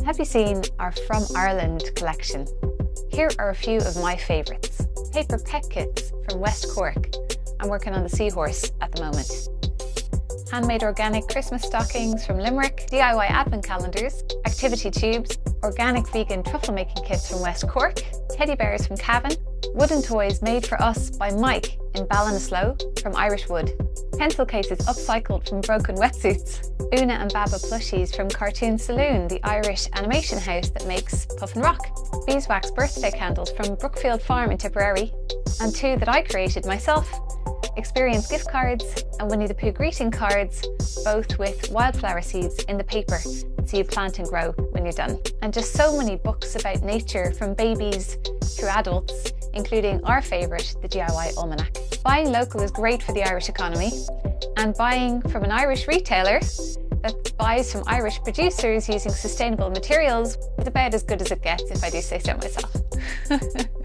Have you seen our From Ireland collection? Here are a few of my favourites. Paper pet kits from West Cork. I'm working on the seahorse at the moment. Handmade organic Christmas stockings from Limerick. DIY advent calendars. Activity tubes. Organic vegan truffle making kits from West Cork. Teddy bears from Cavan. Wooden toys made for us by Mike in Ballinasloe from Irish Wood. Pencil cases upcycled from broken wetsuits. Oona and Baba plushies from Cartoon Saloon, the Irish animation house that makes Puffin Rock. Beeswax birthday candles from Brookfiled Farm in Tipperary. And two that I created myself. Experience gift cards and Winnie the Pooh greeting cards, both with wildflower seeds in the paper so you plant and grow when you're done. And just so many books about nature from babies through adults, including our favourite, the GIY Almanac. Buying local is great for the Irish economy, and buying from an Irish retailer that buys from Irish producers using sustainable materials is about as good as it gets, if I do say so myself.